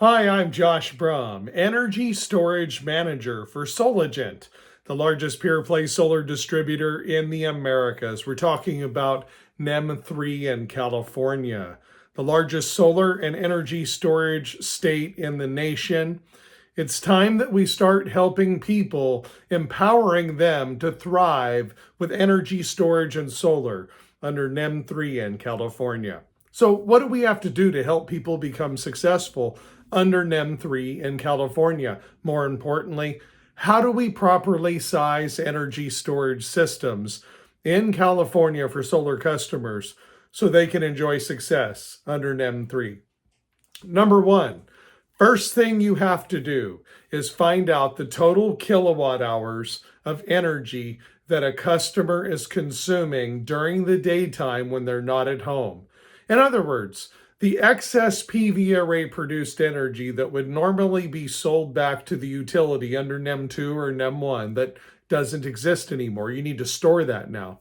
Hi, I'm Josh Brumm, Energy Storage Manager for SolarEdge, the largest pure-play solar distributor in the Americas. We're talking about NEM 3 in California, the largest solar and energy storage state in the nation. It's time that we start helping people, empowering them to thrive with energy storage and solar under NEM 3 in California. So, what do we have to do to help people become successful under NEM 3 in California? More importantly, how do we properly size energy storage systems in California for solar customers so they can enjoy success under NEM 3? Number one, first thing you have to do is find out the total kilowatt hours of energy that a customer is consuming during the daytime when they're not at home. In other words, the excess PV array produced energy that would normally be sold back to the utility under NEM 2 or NEM 1 that doesn't exist anymore. You need to store that now.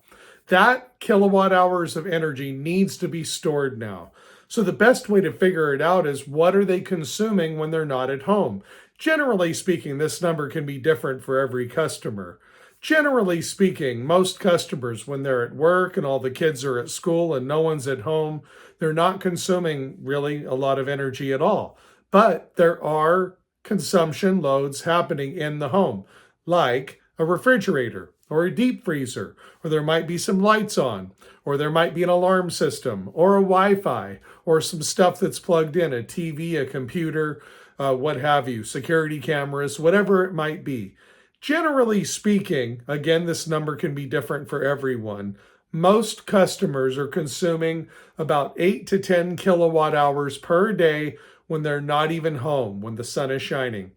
That kilowatt hours of energy needs to be stored now. So the best way to figure it out is what are they consuming when they're not at home? Generally speaking, this number can be different for every customer. Generally speaking, most customers, when they're at work and all the kids are at school and no one's at home, they're not consuming really a lot of energy at all. But there are consumption loads happening in the home, like a refrigerator or a deep freezer, or there might be some lights on, or there might be an alarm system, or a Wi-Fi, or some stuff that's plugged in, a TV, a computer, what have you, security cameras, whatever it might be. Generally speaking, again, this number can be different for everyone. Most customers are consuming about 8 to 10 kilowatt hours per day when they're not even home, when the sun is shining.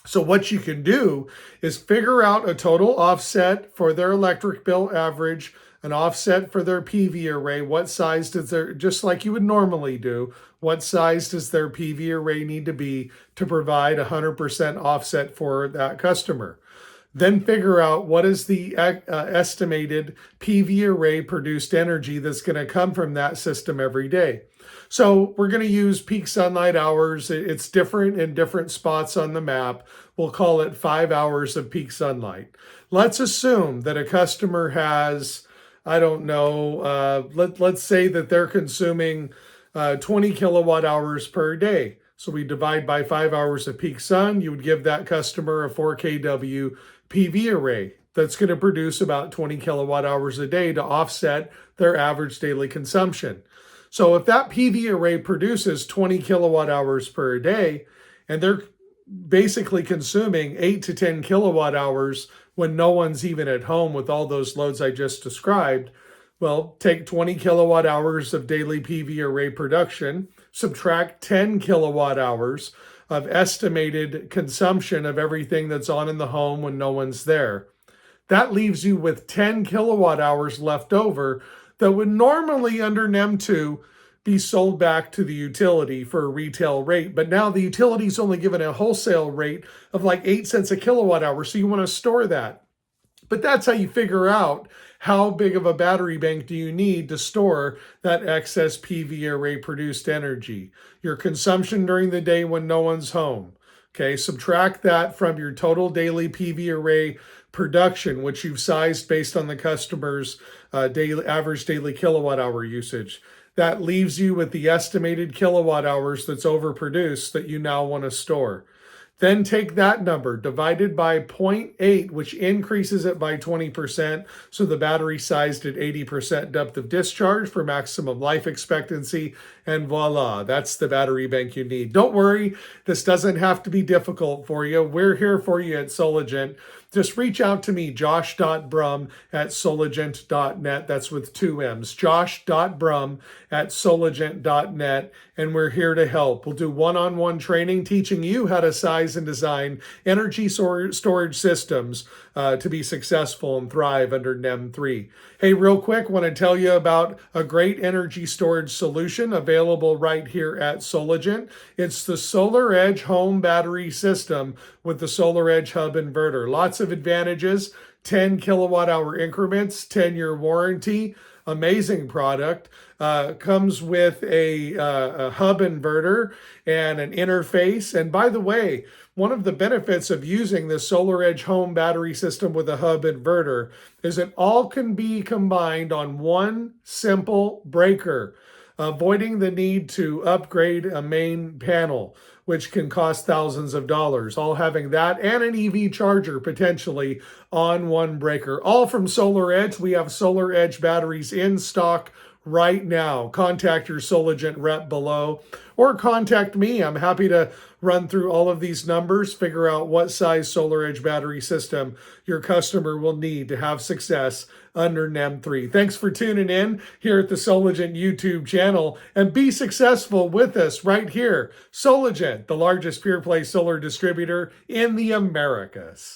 So what you can do is figure out a total offset for their electric bill average, an offset for their PV array. What size does their, just like you would normally do, what size does their PV array need to be to provide 100% offset for that customer? Then figure out what is the estimated PV array produced energy that's going to come from that system every day. So we're going to use peak sunlight hours. It's different in different spots on the map. We'll call it 5 hours of peak sunlight. Let's assume that a customer has, I don't know, let's say that they're consuming 20 kilowatt hours per day. So we divide by 5 hours of peak sun. You would give that customer a 4 kW PV array that's going to produce about 20 kilowatt hours a day to offset their average daily consumption. So if that PV array produces 20 kilowatt hours per day, and they're basically consuming 8 to 10 kilowatt hours when no one's even at home with all those loads I just described, well, take 20 kilowatt hours of daily PV array production, subtract 10 kilowatt hours of estimated consumption of everything that's on in the home when no one's there. That leaves you with 10 kilowatt hours left over that would normally under NEM 2 be sold back to the utility for a retail rate. But now the utility's only given a wholesale rate of like 8 cents a kilowatt hour. So you want to store that. But that's how you figure out how big of a battery bank do you need to store that excess PV array produced energy. Your consumption during the day when no one's home. Okay, subtract that from your total daily PV array production, which you've sized based on the customer's average daily kilowatt hour usage. That leaves you with the estimated kilowatt hours that's overproduced that you now want to store. Then take that number divided by 0.8, which increases it by 20%. So the battery sized at 80% depth of discharge for maximum life expectancy. And voila, that's the battery bank you need. Don't worry, this doesn't have to be difficult for you. We're here for you at SolarEdge. Just reach out to me, josh.brumm at solarEdge.net. That's with 2 M's. josh.brumm at solarEdge.net. And we're here to help. We'll do one-on-one training teaching you how to size and design energy storage systems to be successful and thrive under NEM 3. Hey, real quick, want to tell you about a great energy storage solution available right here at SolarEdge. It's the SolarEdge home battery system with the SolarEdge hub inverter. Lots of advantages, 10 kilowatt hour increments, 10-year warranty, amazing product. Comes with a hub inverter and an interface. And by the way, one of the benefits of using this SolarEdge home battery system with a hub inverter is it all can be combined on one simple breaker, avoiding the need to upgrade a main panel, which can cost thousands of dollars, all having that and an EV charger potentially on one breaker. All from SolarEdge. We have SolarEdge batteries in stock right now. Contact your Soligent rep below or contact me. I'm happy to run through all of these numbers, figure out what size SolarEdge battery system your customer will need to have success under NEM 3. Thanks for tuning in here at the Soligent YouTube channel, and be successful with us right here. Soligent, the largest pure play solar distributor in the Americas.